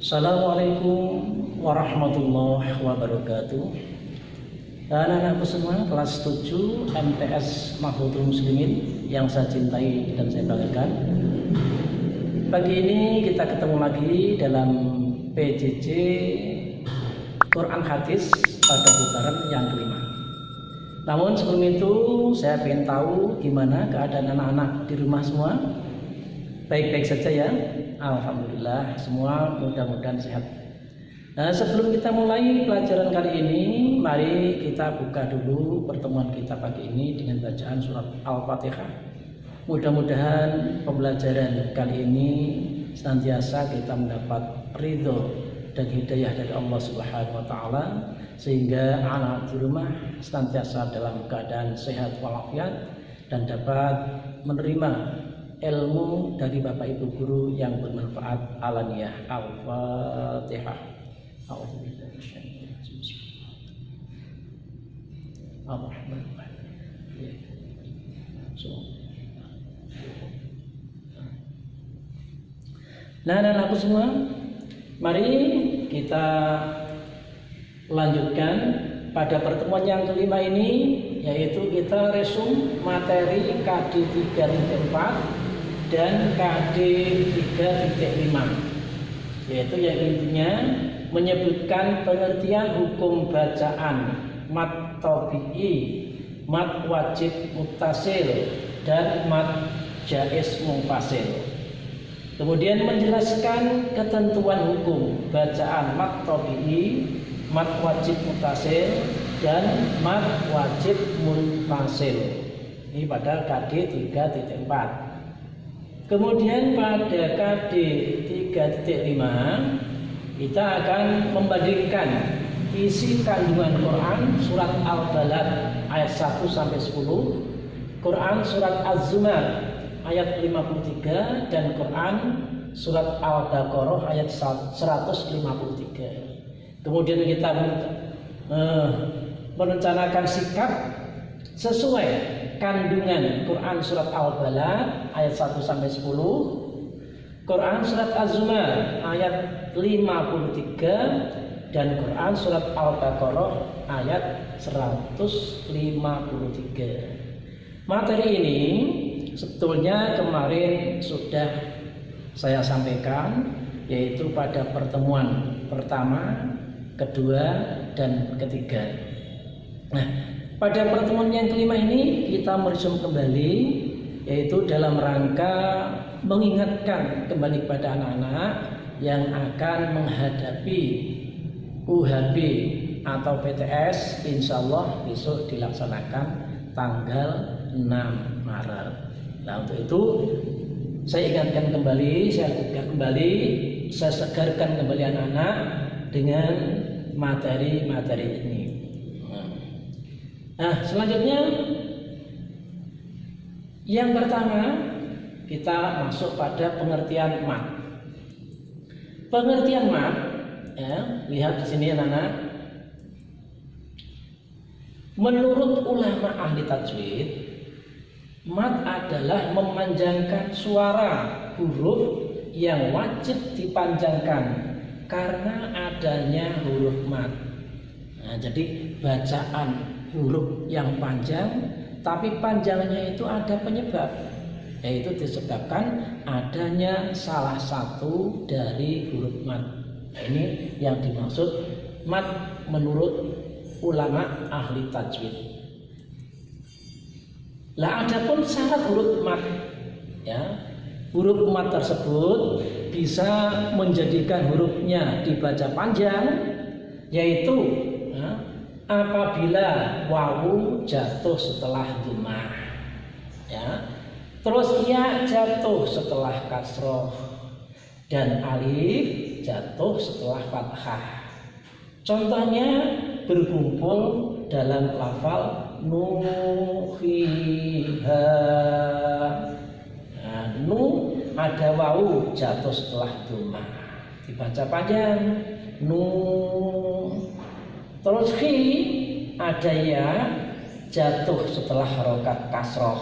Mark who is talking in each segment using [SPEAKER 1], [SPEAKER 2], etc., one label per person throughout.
[SPEAKER 1] Assalamualaikum warahmatullahi wabarakatuh. Anak-anakku semua kelas 7 MTS Mahfudhul Muslimin yang saya cintai dan saya banggakan. Pagi ini kita ketemu lagi dalam PJJ Quran Hadis pada putaran yang kelima. Namun sebelum itu saya ingin tahu gimana keadaan anak-anak di rumah semua. Baik-baik saja ya. Alhamdulillah semua mudah-mudahan sehat. Nah, sebelum kita mulai pelajaran kali ini, mari kita buka dulu pertemuan kita pagi ini dengan bacaan surat Al-Fatihah. Mudah-mudahan pembelajaran kali ini senantiasa kita mendapat ridho dan hidayah dari Allah Subhanahu wa taala, sehingga anak di rumah senantiasa dalam keadaan sehat walafiat dan dapat menerima ilmu dari Bapak Ibu guru yang bermanfaat alaniyah. Al-Fatihah. Nah, aku semua, mari kita lanjutkan pada pertemuan yang kelima ini, yaitu kita resum materi KD 3.4 dan KD 3.5, yaitu yang intinya menyebutkan pengertian hukum bacaan mat tabi'i, mat wajib muttasil, dan mat jaiz munfasil. Kemudian menjelaskan ketentuan hukum bacaan mat tabi'i, mat wajib muttasil, dan mat wajib munfasil. Ini pada KD 3.4. Kemudian pada KD 3.5 kita akan membandingkan isi kandungan Quran surat Al-Balad ayat 1 sampai 10, Quran surat Az-Zumar ayat 53, dan Quran surat Al-Baqarah ayat 153. Kemudian kita merencanakan sikap sesuai kandungan Quran surat Al-Balad ayat 1 sampai 10, Quran surat Az-Zumar ayat 53, dan Quran surat Al-Baqarah ayat 153. Materi ini sebetulnya kemarin sudah saya sampaikan, yaitu pada pertemuan pertama, kedua, dan ketiga. Nah, pada pertemuan yang kelima ini kita meresum kembali, yaitu dalam rangka mengingatkan kembali kepada anak-anak yang akan menghadapi UHB atau PTS, insya Allah besok dilaksanakan tanggal 6 Maret. Nah, untuk itu saya ingatkan kembali, saya gugah kembali, saya segarkan kembali anak-anak dengan materi-materi ini. Nah, selanjutnya yang pertama kita masuk pada pengertian mat. Pengertian mat, ya, lihat di sini anak-anak. Menurut ulama ahli tajwid, mat adalah memanjangkan suara huruf yang wajib dipanjangkan karena adanya huruf mat. Nah, jadi bacaan huruf yang panjang, tapi panjangnya itu ada penyebab, yaitu disebabkan adanya salah satu dari huruf mat. Nah, ini yang dimaksud mat menurut ulama ahli tajwid. Lah, adapun syarat huruf mat, ya, huruf mat tersebut bisa menjadikan hurufnya dibaca panjang, yaitu apabila wawu jatuh setelah dhammah, ya, terus ya jatuh setelah kasroh, dan alif jatuh setelah fathah. Contohnya berkumpul dalam lafal nuhiha. Nah, nu ada wawu jatuh setelah dhammah, dibaca panjang nu. Terus hi ada ya jatuh setelah harokat kasroh,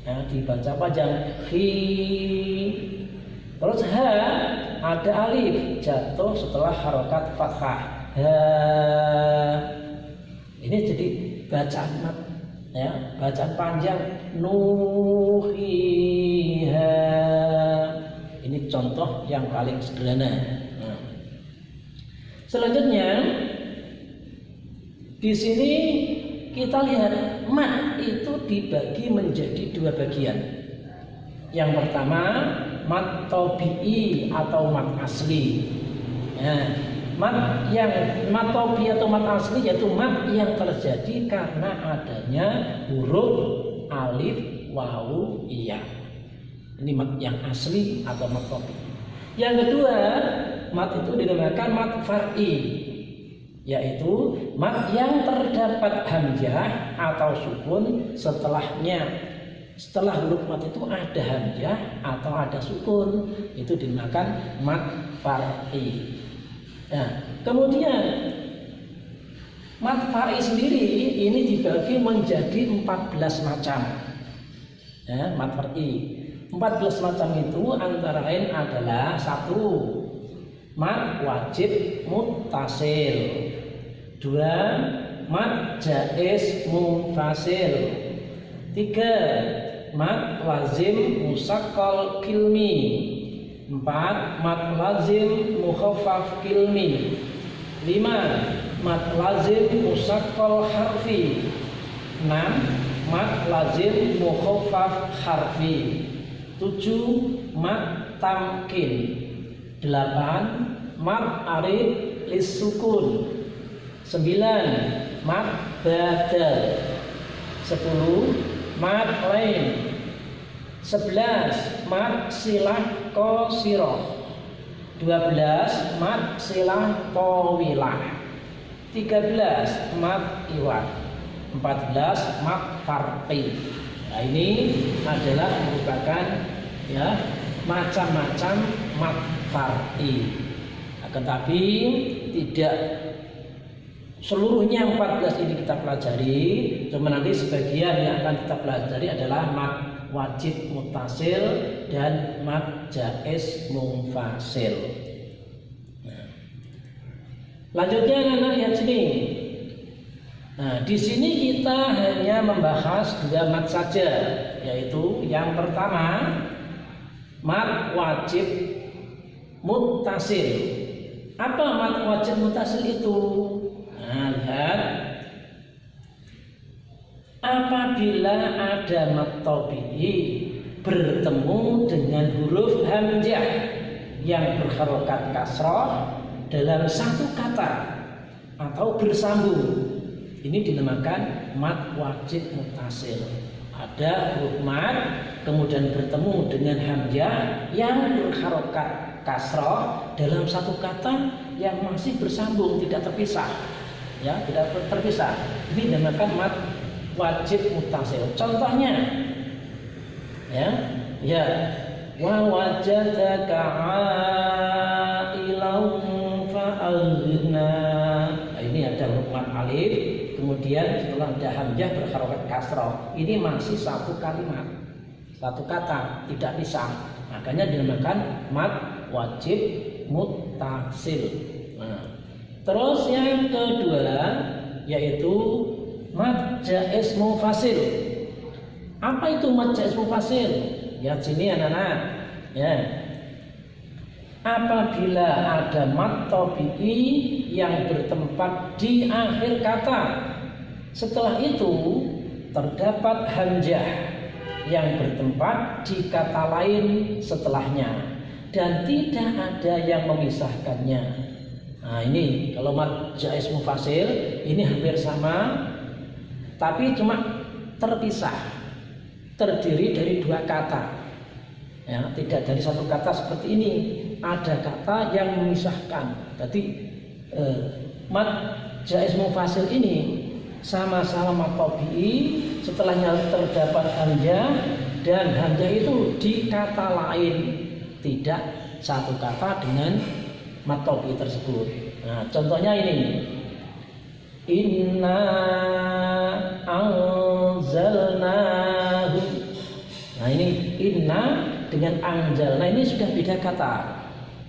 [SPEAKER 1] ya, dibaca panjang hi. Terus ha ada alif jatuh setelah harokat fathah. Ini jadi bacaan mat, ya, bacaan panjang. Nuhiha. Ini contoh yang paling sederhana. Selanjutnya di sini kita lihat mat itu dibagi menjadi dua bagian. Yang pertama mat tabi'i atau mat asli. Mat tabi'i atau mat asli yaitu mat yang terjadi karena adanya huruf alif, wawu, iya. Ini mat yang asli atau mat tabi'i. Yang kedua, mat itu dinamakan mat far'i, yaitu mat yang terdapat hamzah atau sukun setelahnya. Setelah huruf mat itu ada hamzah atau ada sukun, itu dinamakan mat far'i. Nah, kemudian mat far'i sendiri ini dibagi menjadi 14 macam. Ya, mat far'i 14 macam itu antara lain adalah: 1. Mat wajib muttasil. 2. Mat jaiz munfasil. 3. Mat lazim musaqqal kilmi. 4. Mat lazim mukhaffaf kilmi. 5. Mat lazim musaqqal harfi. 6. Mat lazim mukhaffaf harfi. 7. Mat tamkin. 8. Mat arid lis-sukun. 9. Mat badal. 10. Mat lain. 11. Mat silah qasirah. 12. Mat silah tawilah. 13. Mat iwad. 14. Mat farqi. Nah, ini adalah merupakan, ya, macam-macam mat far'i. Akan tapi tidak seluruhnya 14 ini kita pelajari, cuma nanti sebagian yang akan kita pelajari adalah mat wajib muttasil dan mat jaiz munfasil. Nah, lanjutnya anak-anak lihat sini. Nah, di sini kita hanya membahas 2 mat saja, yaitu yang pertama mat wajib muttasil. Apa mat wajib muttasil itu? Nah, lihat. Apabila ada mat tabi'i bertemu dengan huruf hamzah yang berharokat kasrah dalam satu kata atau bersambung, ini dinamakan mat wajib muttasil. Ada huruf mat kemudian bertemu dengan hamzah yang berharokat kasrah dalam satu kata yang masih bersambung, tidak terpisah, ya, tidak terpisah. Ini dinamakan mat wajib muttasil. Contohnya, ya, wa wajadaka ailan fa'aghna. Nah, ini ada huruf mat alif, kemudian setelah ada hamzah berharokat kasrah. Ini masih satu kalimat, satu kata, tidak pisah. Makanya dinamakan mat wajib muttasil. Nah, terus yang kedua yaitu mat jaiz munfasil. Apa itu mat jaiz munfasil? Lihat sini anak-anak, ya. Apabila ada mat tabi'i yang bertempat di akhir kata, setelah itu terdapat hamzah yang bertempat di kata lain setelahnya dan tidak ada yang memisahkannya. Nah, ini kalau mat jaiz munfasil ini hampir sama, tapi cuma terpisah, terdiri dari 2 kata, ya, tidak dari satu kata seperti ini. Ada kata yang memisahkan. Jadi mat jaiz munfasil ini sama-sama mat tabi'i, setelahnya terdapat hamzah dan hamzah itu di kata lain, tidak satu kata dengan mat tabi'i tersebut. Nah, contohnya ini, inna anzalnahu. Nah, ini inna dengan anzalna ini sudah beda kata,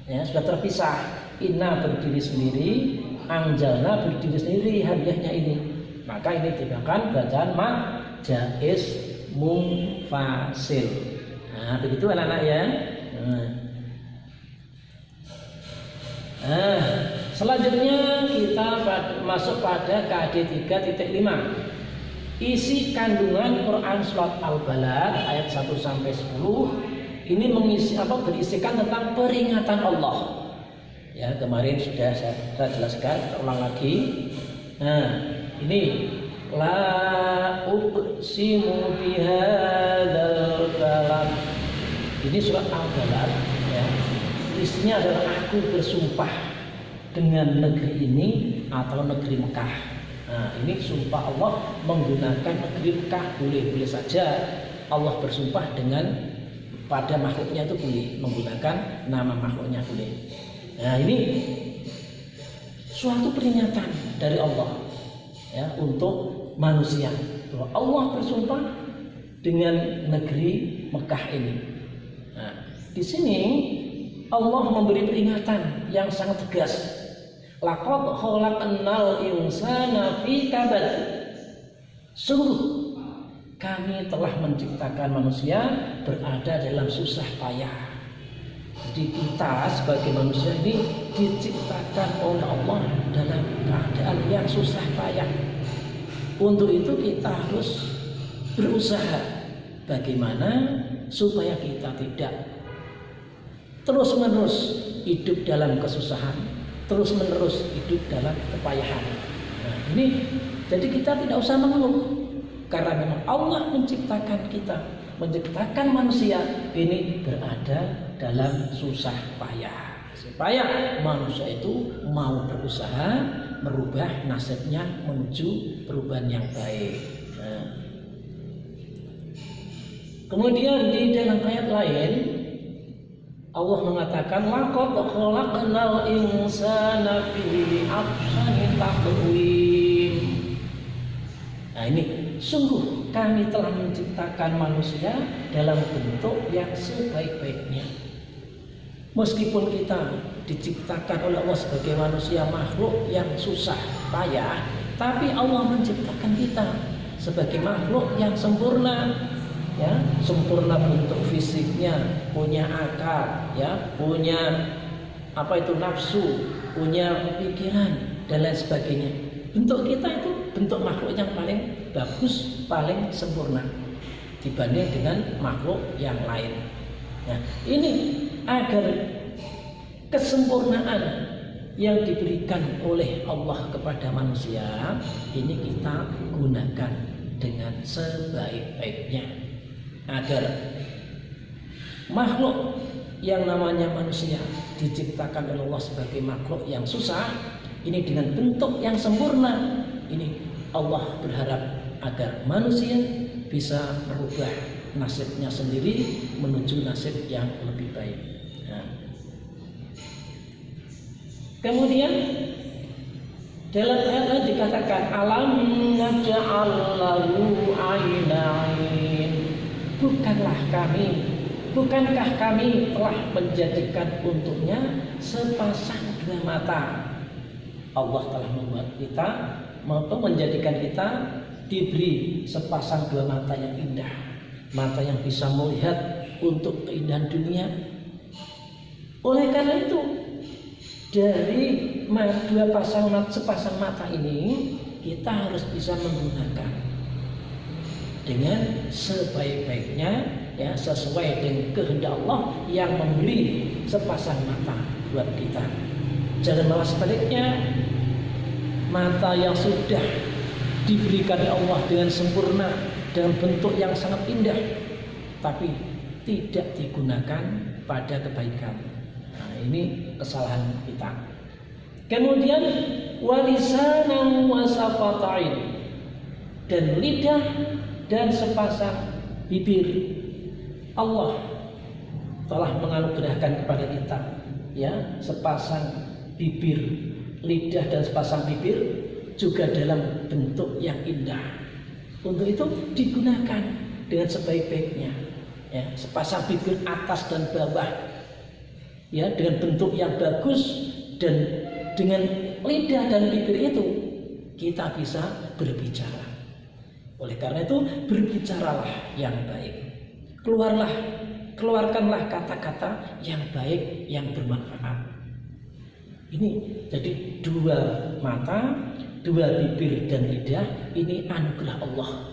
[SPEAKER 1] Ya, sudah terpisah. Inna berdiri sendiri, anjalna berdiri sendiri hadiahnya ini. Maka ini dikatakan bacaan jaiz munfasil. Nah, begitu anak-anak ya. Nah, selanjutnya kita masuk pada KD 3.5. Isi kandungan Quran surat Al-Balad ayat 1 sampai 10 ini berisikan tentang peringatan Allah. Ya, kemarin sudah saya jelaskan, ulang lagi. Nah, ini la uqsimu bihadzal balad. Ini surat Al-Balad ya. Isinya adalah aku bersumpah dengan negeri ini atau negeri Mekah. Nah, ini sumpah Allah menggunakan negeri Mekah, boleh saja Allah bersumpah dengan pada makhluknya itu boleh, menggunakan nama makhluknya boleh. Nah, ini suatu peringatan dari Allah ya untuk manusia bahwa Allah bersumpah dengan negeri Mekah ini. Nah, di sini Allah memberi peringatan yang sangat tegas. Laqad khalaqnal insana fi kabad. Sungguh kami telah menciptakan manusia berada dalam susah payah. Jadi kita sebagai manusia ini diciptakan oleh Allah dalam keadaan yang susah payah. Untuk itu kita harus berusaha bagaimana supaya kita tidak terus-menerus hidup dalam kesusahan, terus-menerus hidup dalam kepayahan. Nah, ini jadi kita tidak usah mengeluh karena memang Allah menciptakan kita, menciptakan manusia ini berada dalam susah payah supaya manusia itu mau berusaha merubah nasibnya menuju perubahan yang baik. Nah, kemudian di dalam ayat lain Allah mengatakan laqad khalaqnal insana fi ahsani taqwim. Nah, ini sungguh kami telah menciptakan manusia dalam bentuk yang sebaik-baiknya. Meskipun kita diciptakan oleh Allah sebagai manusia makhluk yang susah payah, tapi Allah menciptakan kita sebagai makhluk yang sempurna. Ya, sempurna bentuk fisiknya, punya akal, ya, punya nafsu, punya pikiran dan lain sebagainya. Bentuk kita itu bentuk makhluk yang paling bagus, paling sempurna dibanding dengan makhluk yang lain. Nah, ini agar kesempurnaan yang diberikan oleh Allah kepada manusia ini kita gunakan dengan sebaik-baiknya. Agar makhluk yang namanya manusia diciptakan oleh Allah sebagai makhluk yang susah ini dengan bentuk yang sempurna, ini Allah berharap agar manusia bisa merubah nasibnya sendiri menuju nasib yang lebih baik. Nah, kemudian dalam ayat lain dikatakan alam naj'al lahu ainain. Bukankah kami telah menjadikan untuknya sepasang dua mata. Allah telah membuat kita, menjadikan kita diberi sepasang dua mata yang indah, mata yang bisa melihat untuk keindahan dunia. Oleh karena itu dari sepasang mata ini kita harus bisa menggunakan dengan sebaik-baiknya, ya, sesuai dengan kehendak Allah yang memberi sepasang mata buat kita. Jangan malah sebaliknya, mata yang sudah diberikan Allah dengan sempurna dengan bentuk yang sangat indah tapi tidak digunakan pada kebaikan. Nah, ini kesalahan kita. Kemudian walisanan wasafatain, dan lidah dan sepasang bibir. Allah telah menganugerahkan kepada kita, ya, sepasang bibir, lidah dan sepasang bibir juga dalam bentuk yang indah. Untuk itu digunakan dengan sebaik-baiknya, ya, sepasang bibir atas dan bawah ya, dengan bentuk yang bagus, dan dengan lidah dan bibir itu kita bisa berbicara. Oleh karena itu berbicaralah yang baik. Keluarkanlah kata-kata yang baik, yang bermanfaat. Ini jadi dua mata, dua bibir dan lidah, ini anugerah Allah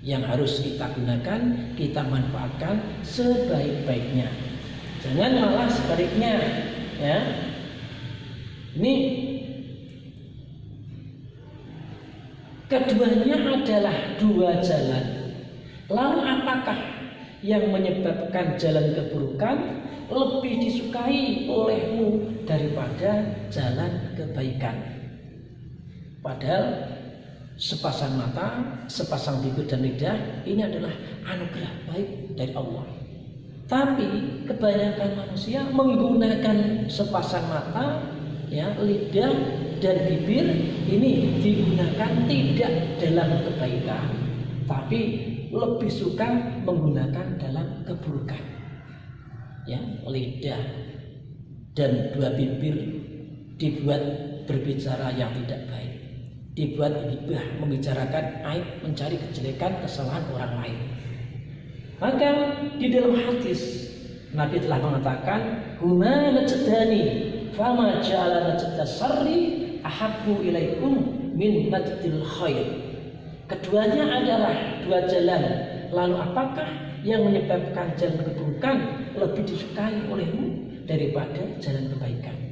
[SPEAKER 1] yang harus kita gunakan, kita manfaatkan sebaik-baiknya. Jangan malah sebaliknya, ya. Ini keduanya adalah dua jalan. Lalu apakah yang menyebabkan jalan keburukan lebih disukai olehmu daripada jalan kebaikan? Padahal sepasang mata, sepasang bibir dan lidah ini adalah anugerah baik dari Allah. Tapi kebanyakan manusia menggunakan sepasang mata, ya, lidah dan bibir ini digunakan tidak dalam kebaikan, tapi lebih suka menggunakan dalam keburukan. Ya, lidah dan dua bibir dibuat berbicara yang tidak baik, dibuat ghibah, membicarakan aib, mencari kejelekan, kesalahan orang lain. Maka di dalam hadis Nabi telah mengatakan, huma najdani fama ja'ala najdas sarri ahabbu ilaikum min najdil khair. Keduanya adalah dua jalan. Lalu apakah yang menyebabkan jalan keburukan lebih disukai olehmu daripada jalan kebaikan?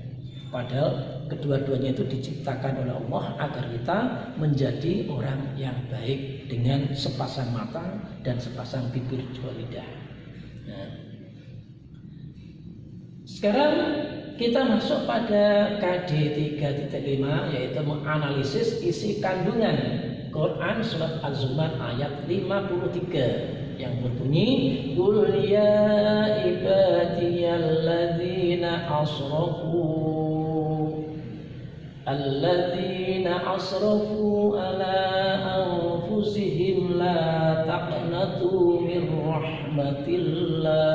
[SPEAKER 1] Padahal kedua-duanya itu diciptakan oleh Allah agar kita menjadi orang yang baik dengan sepasang mata dan sepasang bibir juga lidah. Nah, sekarang kita masuk pada KD 3.5, yaitu menganalisis isi kandungan Quran surat Az-Zumar ayat 53 yang berbunyi, qul ya ibadiyalladzina asrafu ala anfusihim la taqnatu min rahmatillah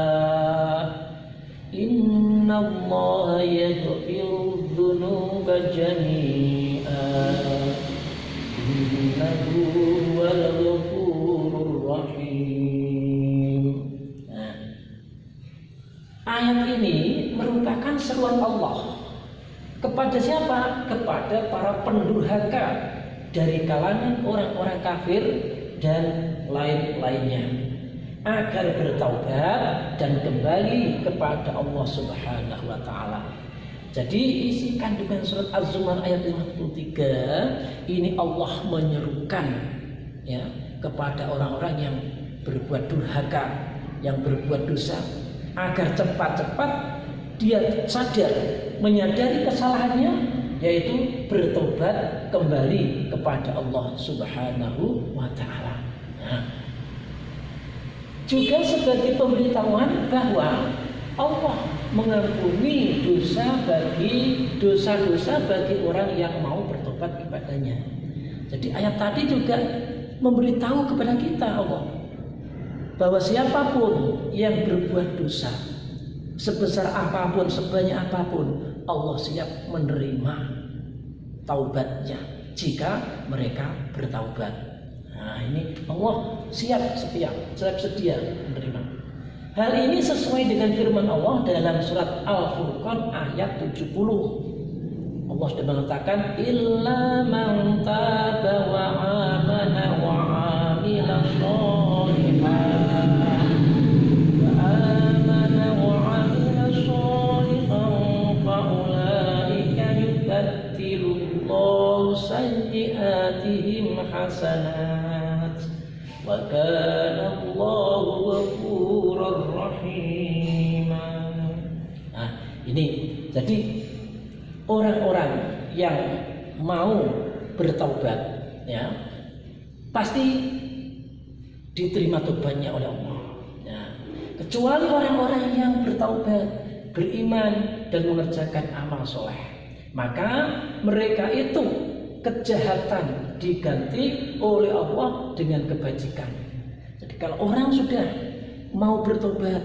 [SPEAKER 1] innallaha yaghfiru dzunuba jami'an innahu huwal ghafurur rahim. Nah, ayat ini merupakan seruan Allah kepada siapa? Kepada para pendurhaka dari kalangan orang-orang kafir dan lain-lainnya, agar bertaubat dan kembali kepada Allah Subhanahu wa taala. Jadi isi kandungan surat Az-Zumar ayat 53 ini Allah menyerukan, ya, kepada orang-orang yang berbuat durhaka, yang berbuat dosa, agar cepat-cepat dia sadar, menyadari kesalahannya, yaitu bertobat kembali kepada Allah Subhanahu wa taala. Nah, juga sebagai pemberitahuan bahwa Allah mengampuni dosa-dosa bagi orang yang mau bertobat kepadanya. Jadi ayat tadi juga memberitahu kepada kita Allah bahwa siapapun yang berbuat dosa sebesar apapun, sebanyak apapun, Allah siap menerima taubatnya jika mereka bertaubat. Nah, ini Allah siap sedia menerima. Hal ini sesuai dengan firman Allah dalam surat Al-Furqan ayat 70. Allah sudah mengatakan, illa man taba wa amana wa amila sholihan wa amana wa amila sholihan fa ulaika yubaddilullahu sayyi'atihim hasanat wa kana Allahu ghafurur rahim. Nah, ini jadi orang-orang yang mau bertaubat, ya, pasti diterima tobatnya oleh Allah. Nah, kecuali orang-orang yang bertaubat, beriman dan mengerjakan amal soleh, maka mereka itu kejahatan diganti oleh Allah dengan kebajikan. Jadi kalau orang sudah mau bertobat,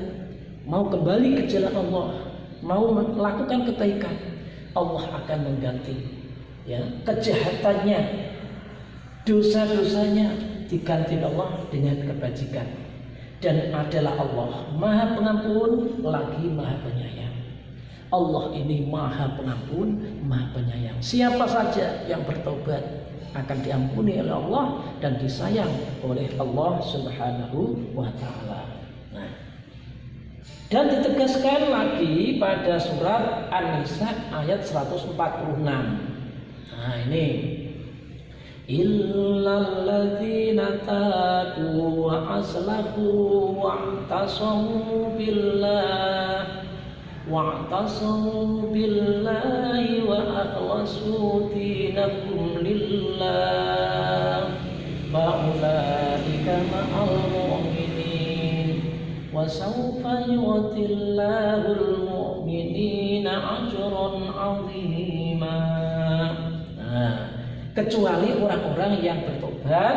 [SPEAKER 1] mau kembali ke jalan Allah, mau melakukan kebaikan, Allah akan mengganti ya kejahatannya, dosa-dosanya diganti Allah dengan kebajikan. Dan adalah Allah Maha Pengampun lagi Maha Penyayang. Allah ini Maha Pengampun, Maha Penyayang. Siapa saja yang bertobat akan diampuni oleh Allah dan disayang oleh Allah Subhanahu wa Ta'ala. Nah, dan ditegaskan lagi pada surat An-Nisa ayat 146. Nah, ini illal ladzina tabu wa aslahu wa'tasamu billahi wa akhlasu dinahum lillah fa ulaika ma'al mu'minin wa sawfa yu'tillahul mu'minina ajran 'azima. Nah, kecuali orang-orang yang bertobat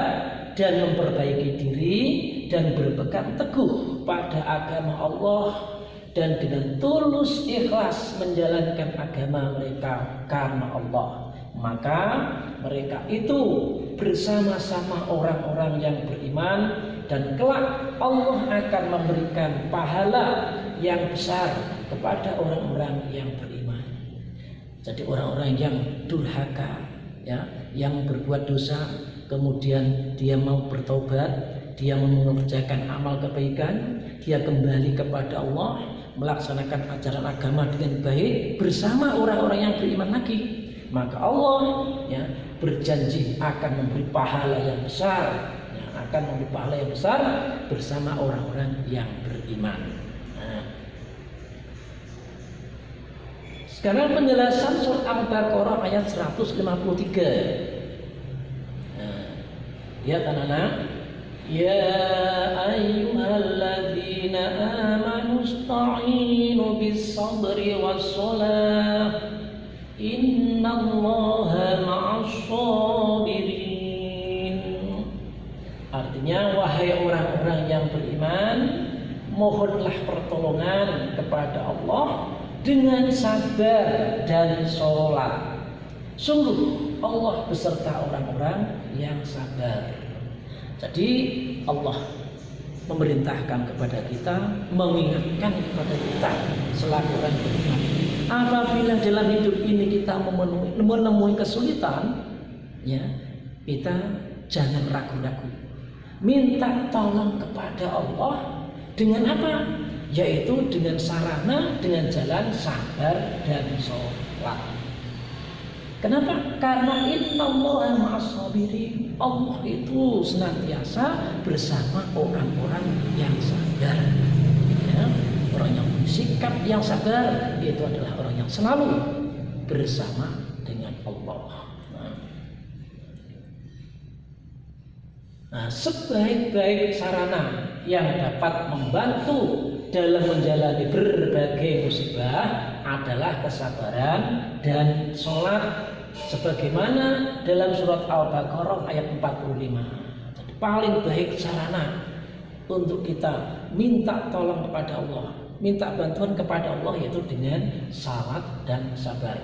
[SPEAKER 1] dan memperbaiki diri dan berpegang teguh pada agama Allah dan dengan tulus ikhlas menjalankan agama mereka karena Allah, maka mereka itu bersama-sama orang-orang yang beriman dan kelak Allah akan memberikan pahala yang besar kepada orang-orang yang beriman. Jadi orang-orang yang durhaka ya, yang berbuat dosa kemudian dia mau bertobat, dia mengerjakan amal kebaikan, dia kembali kepada Allah, melaksanakan ajaran agama dengan baik bersama orang-orang yang beriman lagi, maka Allah ya berjanji akan memberi pahala yang besar, ya, akan memberi pahala yang besar bersama orang-orang yang beriman. Nah, sekarang penjelasan surat Al-Baqarah ayat 153. Nah, lihat anak-anak. Ya ayyuhalladzina amanu ista'inu bis-sabri was-salah innallaha ma'as-sabirin. Artinya, wahai orang-orang yang beriman, mohonlah pertolongan kepada Allah dengan sabar dan sholat. Sungguh Allah beserta orang-orang yang sabar. Jadi Allah memerintahkan kepada kita, mengingatkan kepada kita selaku orang beriman, apabila dalam hidup ini kita menemui kesulitan, ya kita jangan ragu-ragu, minta tolong kepada Allah dengan apa? Yaitu dengan sarana, dengan jalan sabar dan sholat. Kenapa? Karena innallaha ma'as-sabirin. Allah itu senantiasa bersama orang-orang yang sabar. Ya, orang yang bersikap yang sabar itu adalah orang yang selalu bersama dengan Allah. Nah, sebaik-baik sarana yang dapat membantu dalam menjalani berbagai musibah adalah kesabaran dan sholat, sebagaimana dalam surat Al-Baqarah ayat 45. Jadi paling baik sarana untuk kita minta tolong kepada Allah, minta bantuan kepada Allah, yaitu dengan salat dan sabar.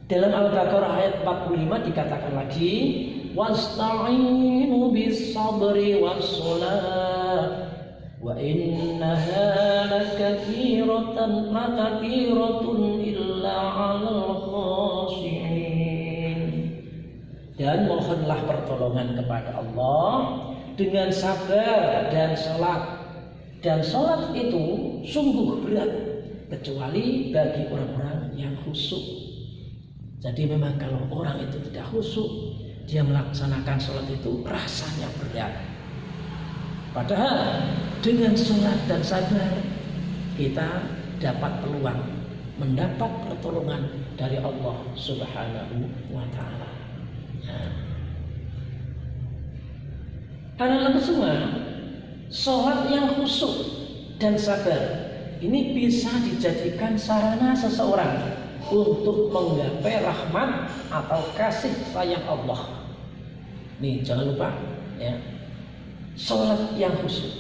[SPEAKER 1] Dalam Al-Baqarah ayat 45 dikatakan lagi, wasta'inu bis-sabri was-salat wa innaha lakatsiratun illa 'alal khashi'in. Dan mohonlah pertolongan kepada Allah dengan sabar dan salat. Dan salat itu sungguh berat kecuali bagi orang-orang yang khusyuk. Jadi memang kalau orang itu tidak khusyuk, dia melaksanakan salat itu rasanya berat. Padahal dengan sholat dan sabar kita dapat peluang mendapat pertolongan dari Allah Subhanahu wa Ta'ala. Anak-anak semua, sholat yang khusyuk dan sabar ini bisa dijadikan sarana seseorang untuk menggapai rahmat atau kasih sayang Allah. Nih jangan lupa ya, sholat yang khusyuk,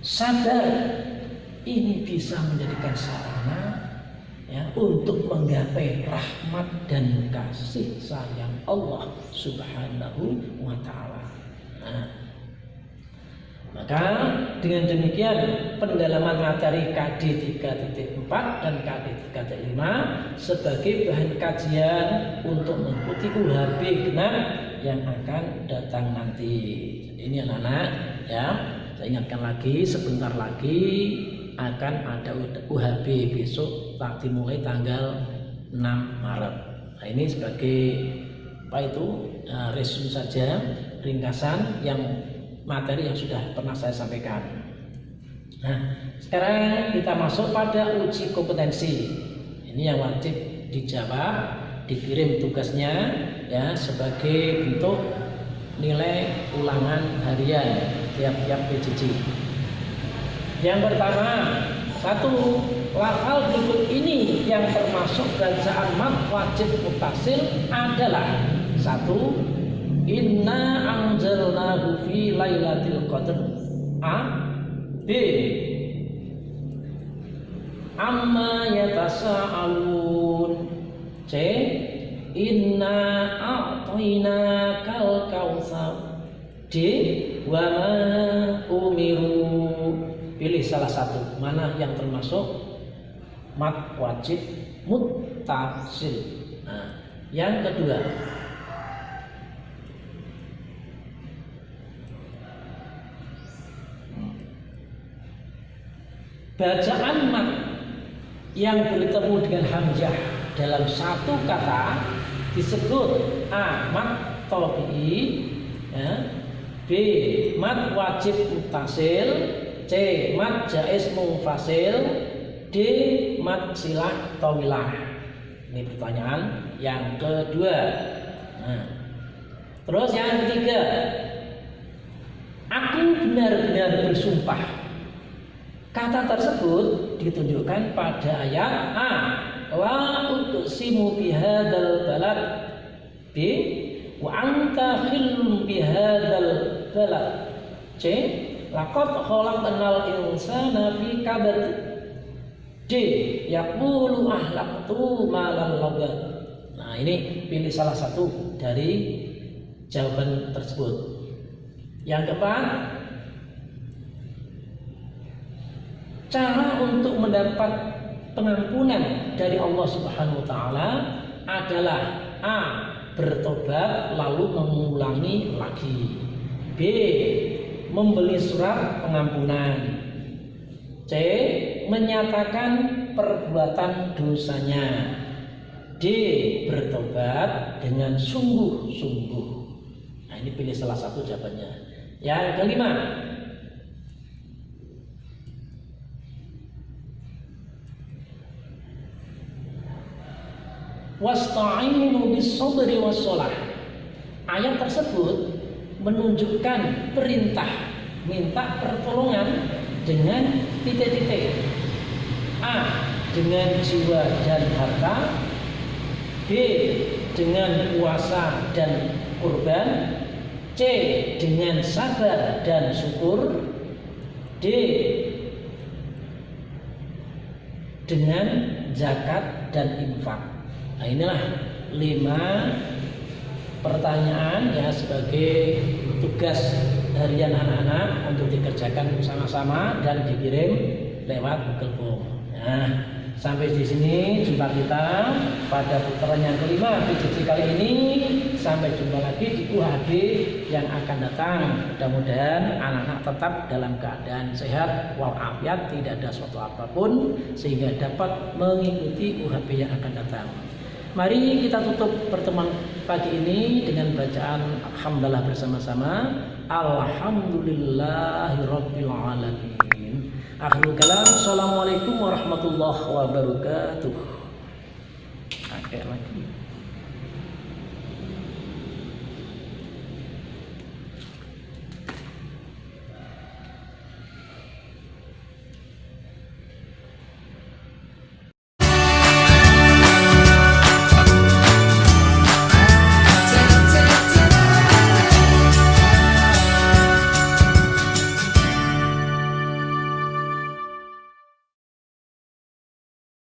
[SPEAKER 1] sabar ini bisa menjadikan sarana ya, untuk menggapai rahmat dan kasih sayang Allah Subhanahu wa Ta'ala. Nah, maka dengan demikian pendalaman materi KD 3.4 dan KD 3.5 sebagai bahan kajian untuk mengikuti UHB genap yang akan datang nanti. Jadi ini anak-anak ya, saya ingatkan lagi sebentar lagi akan ada UHB besok dimulai tanggal 6 Maret. Nah, ini sebagai apa itu resume saja, ringkasan yang materi yang sudah pernah saya sampaikan. Nah, sekarang kita masuk pada uji kompetensi. Ini yang wajib dijawab, dikirim tugasnya ya sebagai bentuk nilai ulangan harian tiap-tiap PJJ. Yang pertama, 1. Lafal berikut ini yang termasuk bacaan mat wajib mutasil adalah 1. Inna anzalnahu fi lailatul qadr. A. B. Amma yatasaalun. C. Inna a'tainakal kautsar. D. Wa ma umiru. Pilih salah satu, mana yang termasuk mat wajib muttasil. Nah, yang kedua, bacaan mat yang bertemu dengan hamzah dalam satu kata disebut A. Mat tabi'i, ya. B. Mat wajib muttasil, C. Mat jaiz munfasil, D. Mat silah tawilah. Ini pertanyaan yang kedua. Nah, terus yang ketiga, aku benar-benar bersumpah. Kata tersebut ditunjukkan pada ayat A. La uqsimu bihadzal balad. B. Wa anta khillun bihadzal balad. C. Laqad khalaqnal insana fi kabad. D. Yaqulu ahlaqtu malal lagad. Nah, ini pilih salah satu dari jawaban tersebut. Yang keempat, cara untuk mendapat pengampunan dari Allah Subhanahu wa Ta'ala adalah A. Bertobat lalu mengulangi lagi. B. Membeli surat pengampunan. C. Menyatakan perbuatan dosanya. D. Bertobat dengan sungguh-sungguh. Nah, ini pilih salah satu jawabannya. Yang kelima, wasta'inu bis-sabri was-shalah. Ayat tersebut menunjukkan perintah minta pertolongan dengan titik-titik. A. Dengan jiwa dan harta. B. Dengan puasa dan kurban. C. Dengan sabar dan syukur. D. Dengan zakat dan infak. Nah, inilah 5 pertanyaan ya sebagai tugas harian anak-anak untuk dikerjakan sama-sama dan dikirim lewat Google Form. Nah, sampai di sini jumpa kita pada putaran yang kelima PJJ kali ini. Sampai jumpa lagi di UHB yang akan datang. Mudah-mudahan anak-anak tetap dalam keadaan sehat walafiat, tidak ada suatu apapun sehingga dapat mengikuti UHB yang akan datang. Mari kita tutup pertemuan pagi ini dengan bacaan alhamdulillah bersama-sama. Alhamdulillahirabbil alamin. Akhirul kalam. Assalamualaikum warahmatullahi wabarakatuh. Oke lagi.